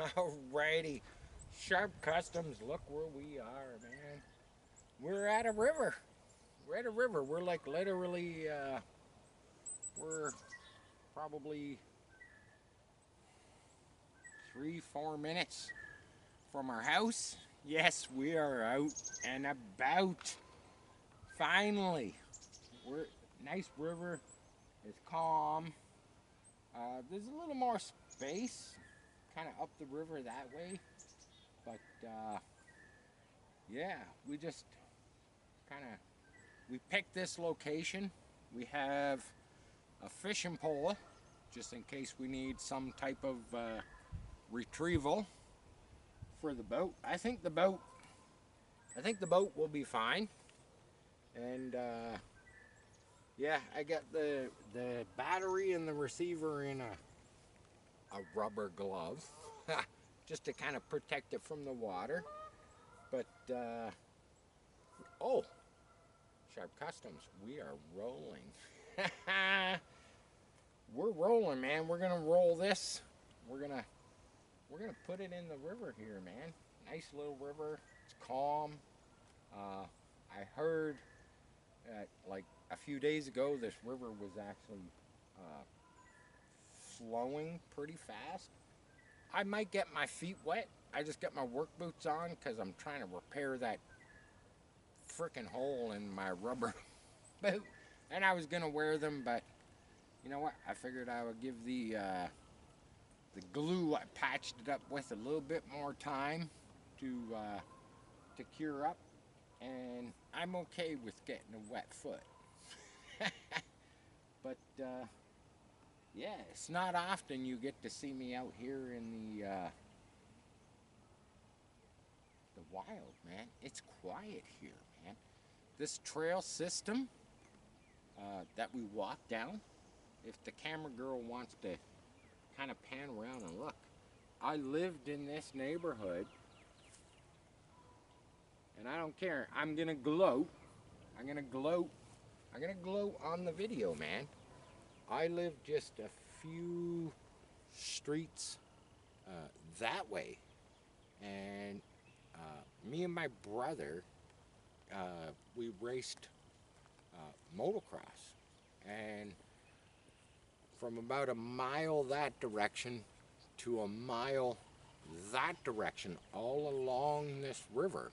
Alrighty, Sharp Customs, look where we are, man. We're at a river. We're at a river. We're like literally, we're probably 3-4 minutes from our house. Yes, we are out and about. Finally, we're nice river. It's calm. There's a little more space, kind of up the river that way. But yeah, we just kind of we picked this location. We have a fishing pole just in case we need some type of retrieval for the boat. I think the boat will be fine. And yeah, I got the battery and the receiver in a rubber glove just to kind of protect it from the water. But oh, Sharp Customs, we are rolling. We're rolling, man. We're gonna roll this. We're gonna put it in the river here, man. Nice little river. It's calm. I heard like a few days ago this river was actually flowing pretty fast. I might get my feet wet. I just got my work boots on because I'm trying to repair that freaking hole in my rubber boot, and I was gonna wear them, but you know what? I figured I would give the glue I patched it up with a little bit more time to cure up, and I'm okay with getting a wet foot. But yeah, it's not often you get to see me out here in the wild, man. It's quiet here, man. This trail system that we walk down, if the camera girl wants to kind of pan around and look, I lived in this neighborhood, and I don't care. I'm gonna gloat. I'm gonna gloat on the video, man. I live just a few streets that way, and me and my brother, we raced motocross, and from about a mile that direction to a mile that direction, all along this river,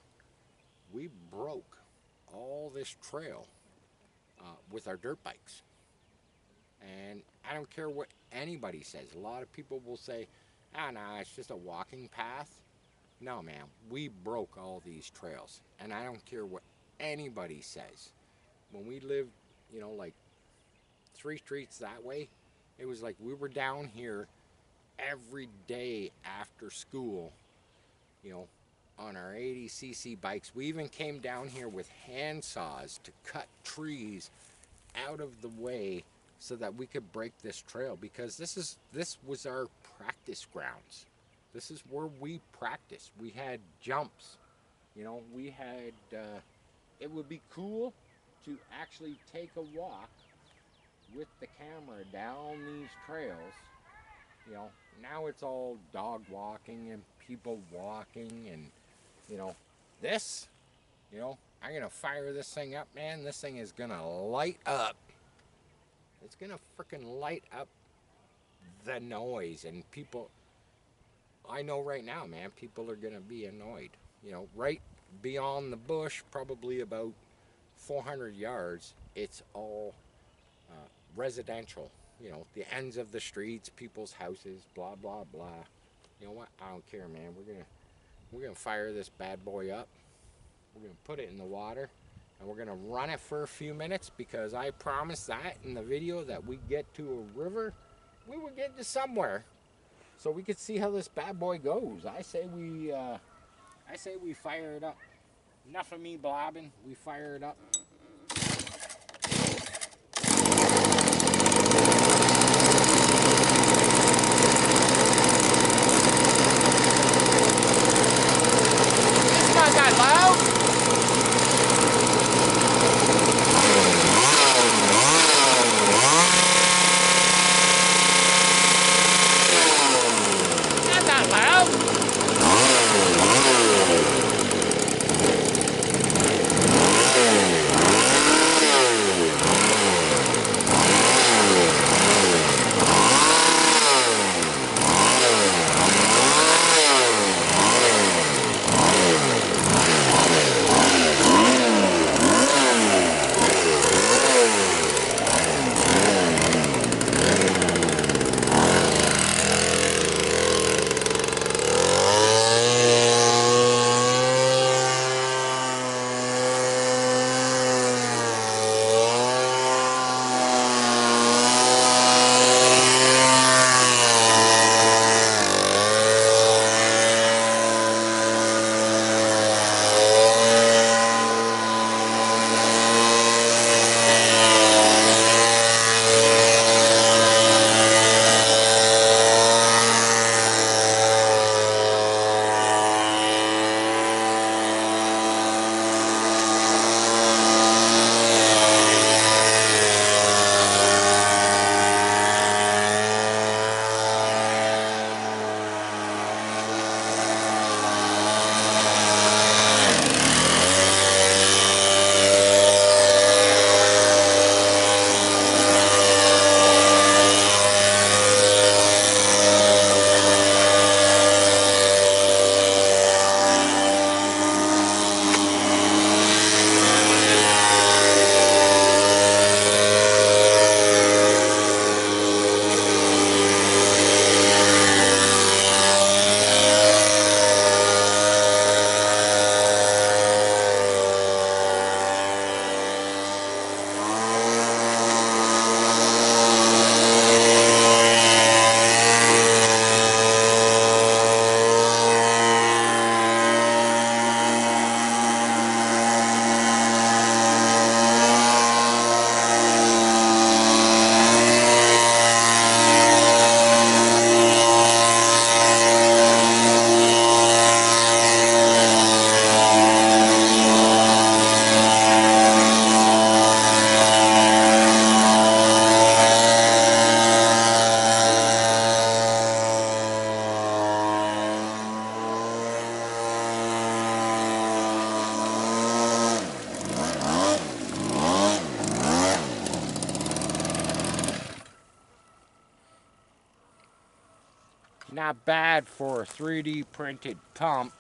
we broke all this trail with our dirt bikes. And I don't care what anybody says. A lot of people will say, ah, no, it's just a walking path. No, man, we broke all these trails. And I don't care what anybody says. When we lived, you know, like 3 streets that way, it was like we were down here every day after school, you know, on our 80cc bikes. We even came down here with hand saws to cut trees out of the way so that we could break this trail, because this was our practice grounds. This is where we practiced. We had jumps, you know, we had it would be cool to actually take a walk with the camera down these trails. You know, now it's all dog walking and people walking, and you know, this, you know, I'm gonna fire this thing up, man. This thing is gonna light up. It's gonna freaking light up the noise, and people, I know right now, man, people are gonna be annoyed. You know, right beyond the bush, probably about 400 yards, it's all residential. You know, the ends of the streets, people's houses, blah blah blah. You know what? I don't care, man. We're gonna fire this bad boy up. We're gonna put it in the water, and we're gonna run it for a few minutes, because I promised that in the video that we get to a river, we would get to somewhere, so we could see how this bad boy goes. I say we fire it up. Enough of me blabbing. We fire it up. It's not that loud. Not that loud. not bad for a 3D printed pump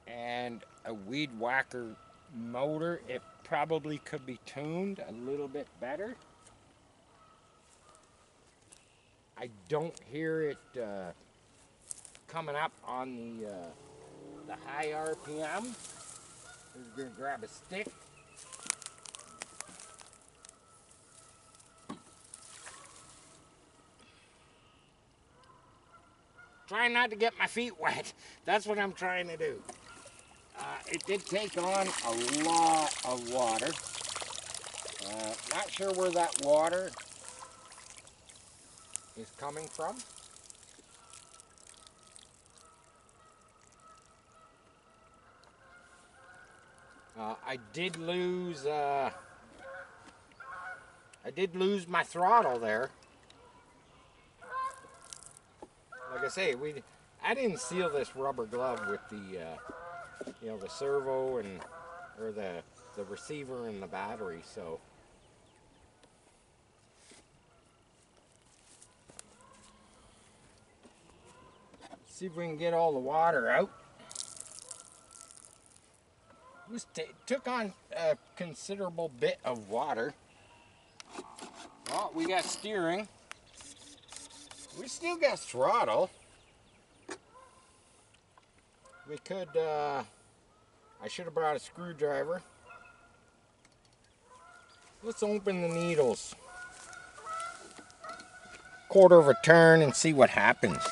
and a weed whacker motor. It probably could be tuned a little bit better. I don't hear it coming up on the high RPM. We're gonna grab a stick. Trying not to get my feet wet. That's what I'm trying to do. It did take on a lot of water. Not sure where that water is coming from. I did lose my throttle there. Like I say, I didn't seal this rubber glove with the you know, the servo and or the receiver and the battery, so see if we can get all the water out. It took on a considerable bit of water. Well, we got steering. We still got throttle. We could, I should have brought a screwdriver. Let's open the needles. Quarter of a turn and see what happens.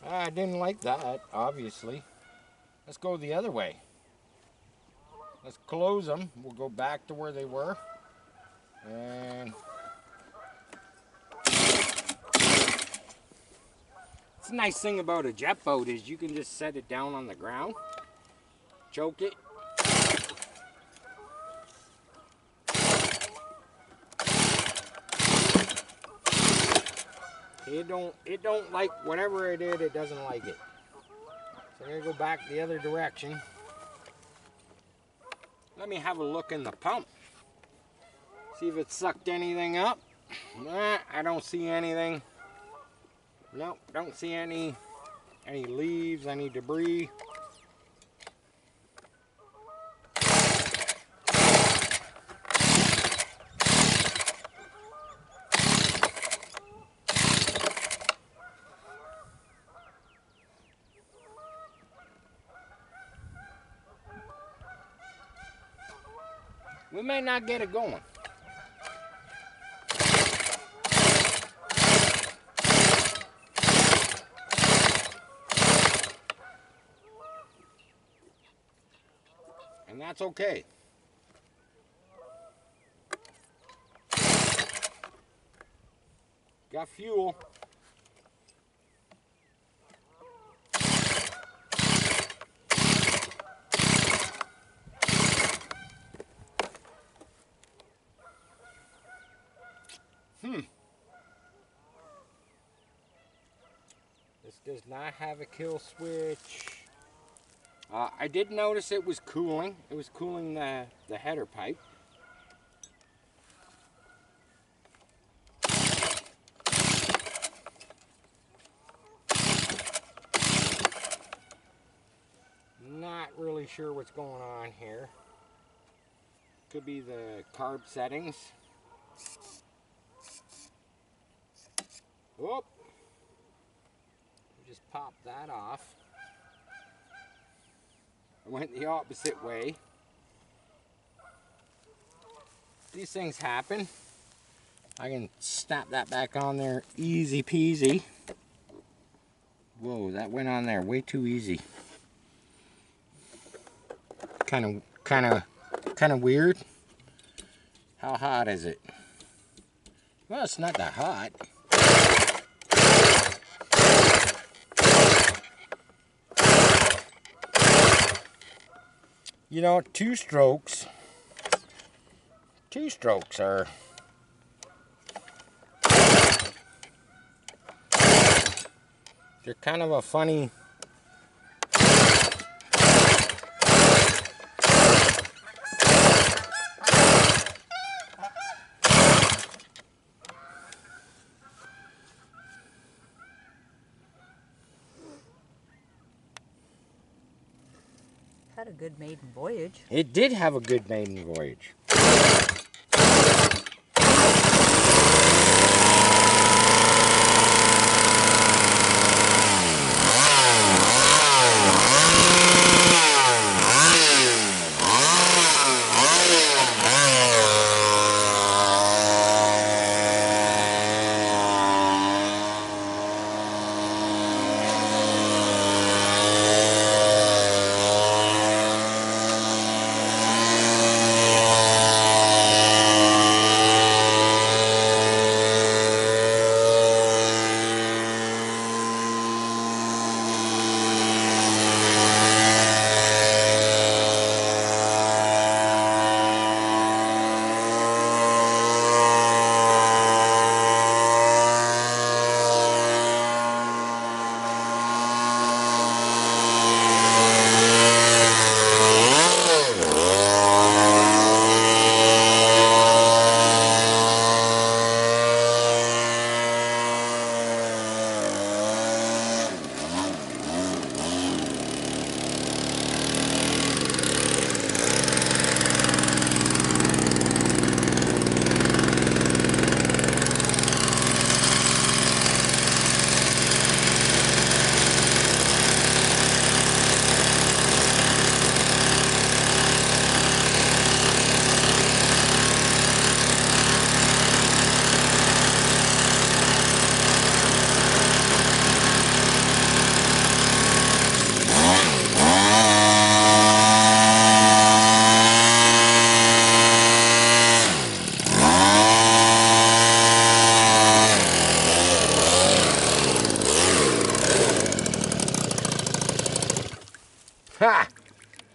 I didn't like that, obviously. Let's go the other way. Let's close them. We'll go back to where they were. And it's a nice thing about a jet boat is you can just set it down on the ground, choke it. It don't like whatever it is, it doesn't like it. So I'm gonna go back the other direction. Let me have a look in the pump. See if it sucked anything up. Nah, I don't see anything. Nope, don't see any leaves, any debris. We may not get it going. And that's okay. Got fuel. This does not have a kill switch. I did notice it was cooling. It was cooling the header pipe. Not really sure what's going on here. Could be the carb settings. Whoop. Just pop that off. I went the opposite way. These things happen. I can snap that back on there easy peasy. Whoa, that went on there way too easy. Kind of weird. How hot is it? Well, it's not that hot. You know, two strokes are they're kind of a funny had a good maiden voyage. It did have a good maiden voyage. Ha!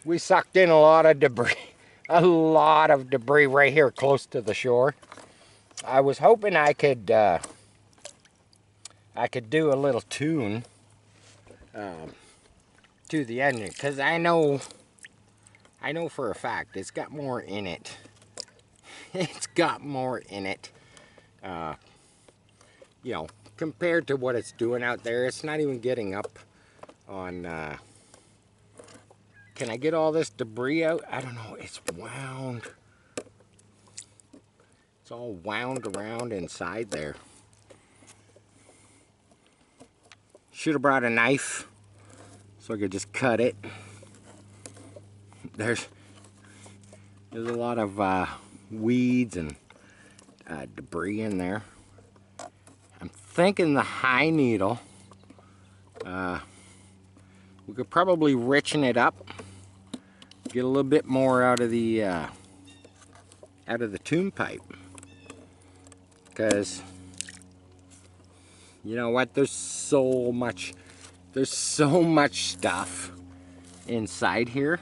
We sucked in a lot of debris. A lot of debris right here close to the shore. I was hoping I could do a little tune to the engine, because I know for a fact it's got more in it. It's got more in it. You know, compared to what it's doing out there. It's not even getting up on can I get all this debris out? I don't know. It's wound. It's all wound around inside there. Should have brought a knife so I could just cut it. There's a lot of weeds and debris in there. I'm thinking the high needle. We could probably richen it up, get a little bit more out of the tune pipe, because you know what? There's so much stuff inside here.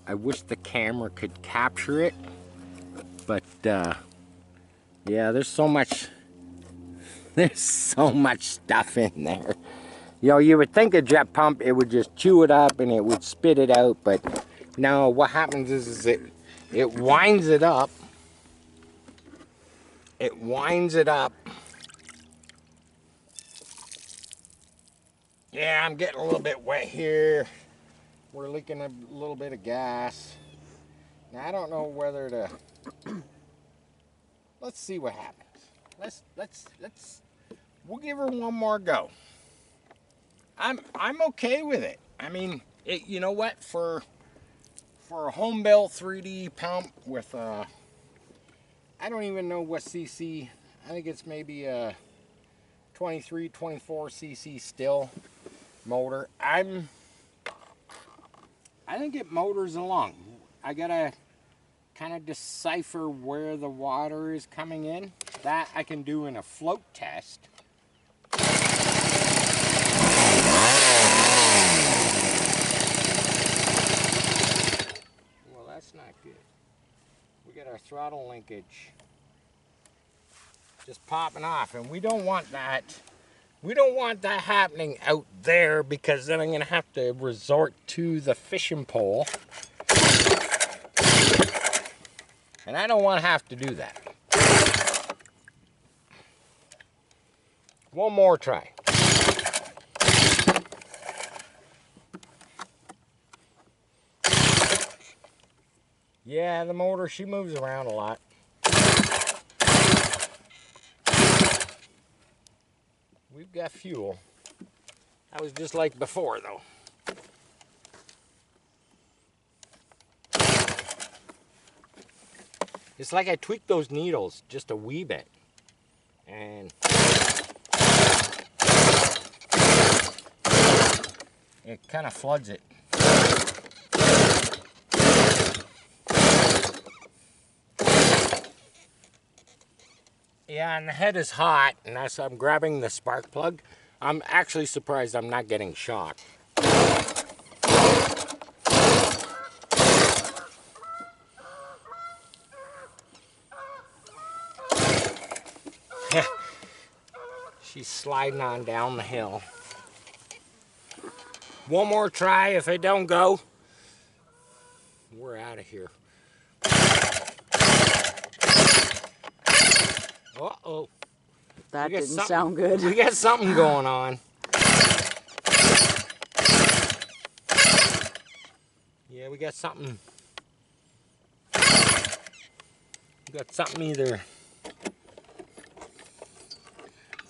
I wish the camera could capture it, but yeah, there's so much stuff in there. You know, you would think a jet pump, it would just chew it up and it would spit it out, but no, what happens is it winds it up. It winds it up. Yeah, I'm getting a little bit wet here. We're leaking a little bit of gas. Now, I don't know whether to... Let's see what happens. We'll give her one more go. I'm okay with it. I mean, you know what? For a home built 3D pump with I don't even know what cc. I think it's maybe a 23, 24 cc still motor. I think it motors along. I gotta kind of decipher where the water is coming in. That I can do in a float test. Well, that's not good. We got our throttle linkage just popping off, and we don't want that. We don't want that happening out there, because then I'm gonna have to resort to the fishing pole, and I don't want to have to do that. One more try. Yeah, the motor, she moves around a lot. We've got fuel. That was just like before, though. It's like I tweaked those needles just a wee bit. And it kind of floods it. Yeah, and the head is hot, and as I'm grabbing the spark plug, I'm actually surprised I'm not getting shocked. She's sliding on down the hill. One more try. If it don't go, we're out of here. Uh-oh. That didn't sound good. We got something going on. Yeah, we got something. We got something either.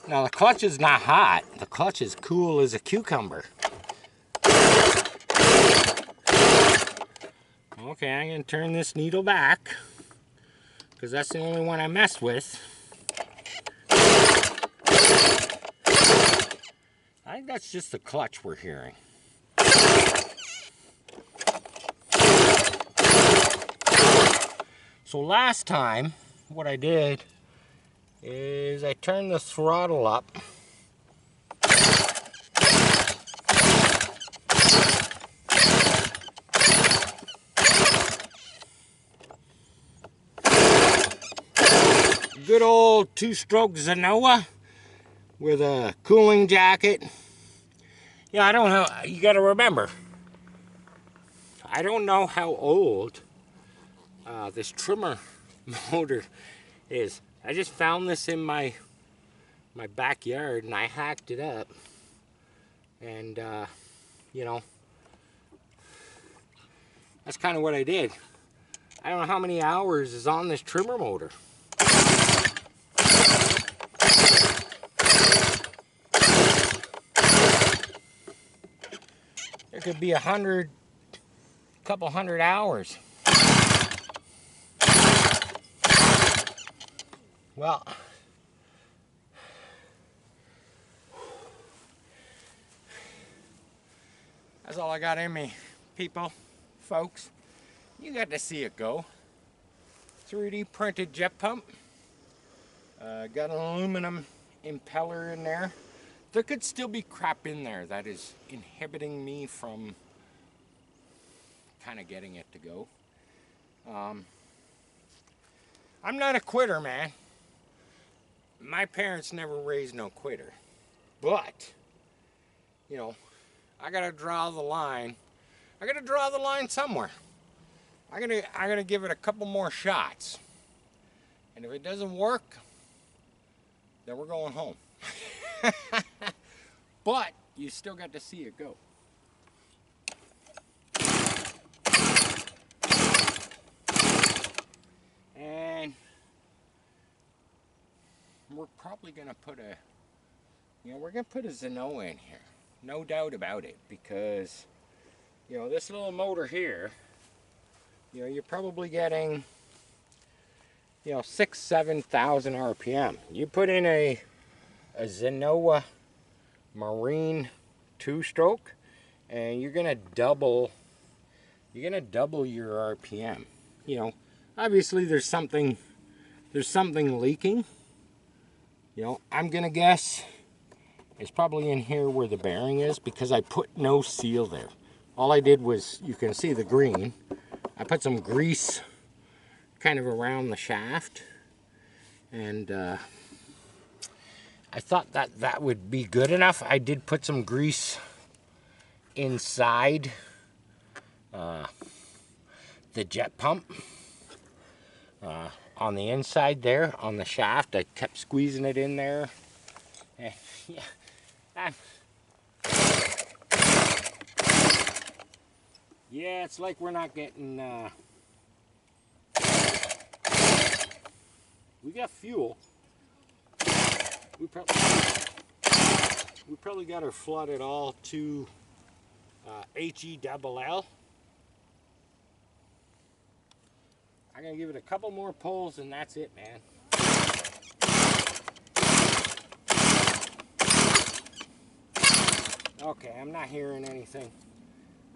Now the clutch is not hot. The clutch is cool as a cucumber. Okay, I'm going to turn this needle back because that's the only one I messed with. I think that's just the clutch we're hearing. So last time, what I did is I turned the throttle up. Good old two-stroke Zenoa with a cooling jacket. Yeah, I don't know. You got to remember, I don't know how old this trimmer motor is. I just found this in my backyard and I hacked it up. And, you know, that's kind of what I did. I don't know how many hours is on this trimmer motor. There could be a couple hundred hours. Well, that's all I got in me, people, folks. You got to see it go. 3D printed jet pump. Got an aluminum impeller in there. There could still be crap in there that is inhibiting me from kind of getting it to go. I'm not a quitter, man. My parents never raised no quitter. But, you know, I gotta draw the line. I gotta draw the line somewhere. I gotta give it a couple more shots. And if it doesn't work, then we're going home. But you still got to see it go. And we're probably gonna put we're gonna put a Zenoa in here, no doubt about it, because this little motor here, you're probably getting 6,000-7,000 RPM. You put in a Zenoa Marine 2-stroke, and you're gonna double your RPM. Obviously there's something leaking. I'm gonna guess it's probably in here where the bearing is, because I put no seal there. All I did was, you can see the green, I put some grease kind of around the shaft, and I thought that would be good enough. I did put some grease inside the jet pump. On the inside there, on the shaft, I kept squeezing it in there. And, yeah, it's like we're not getting We got fuel. We probably got her flooded all to HELL. I'm gonna give it a couple more pulls and that's it, man. Okay, I'm not hearing anything.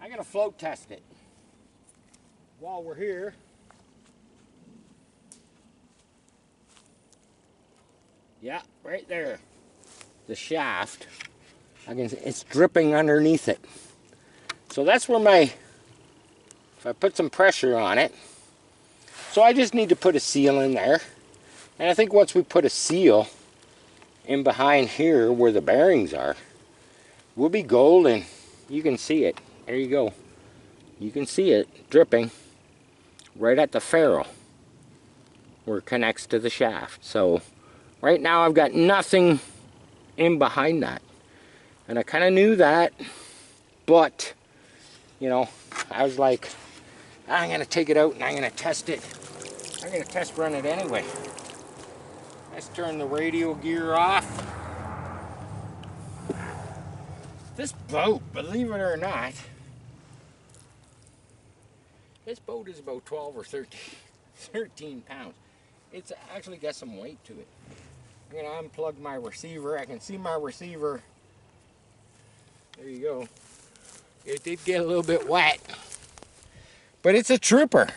I'm gonna float test it. While we're here, yeah, right there. The shaft, I can see it's dripping underneath it. So that's where if I put some pressure on it, so I just need to put a seal in there. And I think once we put a seal in behind here where the bearings are, we'll be golden. You can see it. There you go. You can see it dripping right at the ferrule where it connects to the shaft. So right now I've got nothing in behind that. And I kind of knew that, but, you know, I was like, I'm going to take it out and I'm going to test it. I'm going to test run it anyway. Let's turn the radio gear off. This boat, believe it or not, this boat is about 12 or 13 pounds. It's actually got some weight to it. I'm going to unplug my receiver. I can see my receiver. There you go. It did get a little bit wet. But it's a trooper.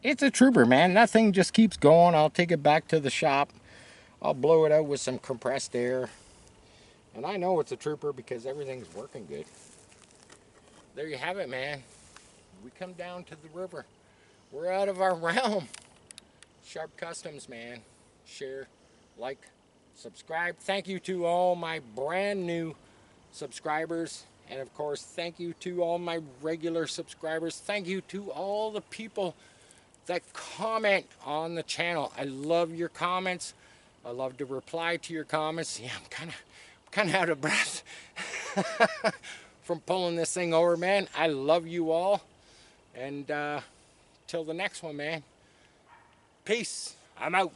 It's a trooper, man. That thing just keeps going. I'll take it back to the shop. I'll blow it out with some compressed air. And I know it's a trooper because everything's working good. There you have it, man. We come down to the river. We're out of our realm. Sharp Customs, man. Share, like, subscribe. Thank you to all my brand new subscribers. And of course, thank you to all my regular subscribers. Thank you to all the people that comment on the channel. I love your comments. I love to reply to your comments. Yeah, I'm kind of out of breath from pulling this thing over, man. I love you all. And till the next one, man. Peace. I'm out.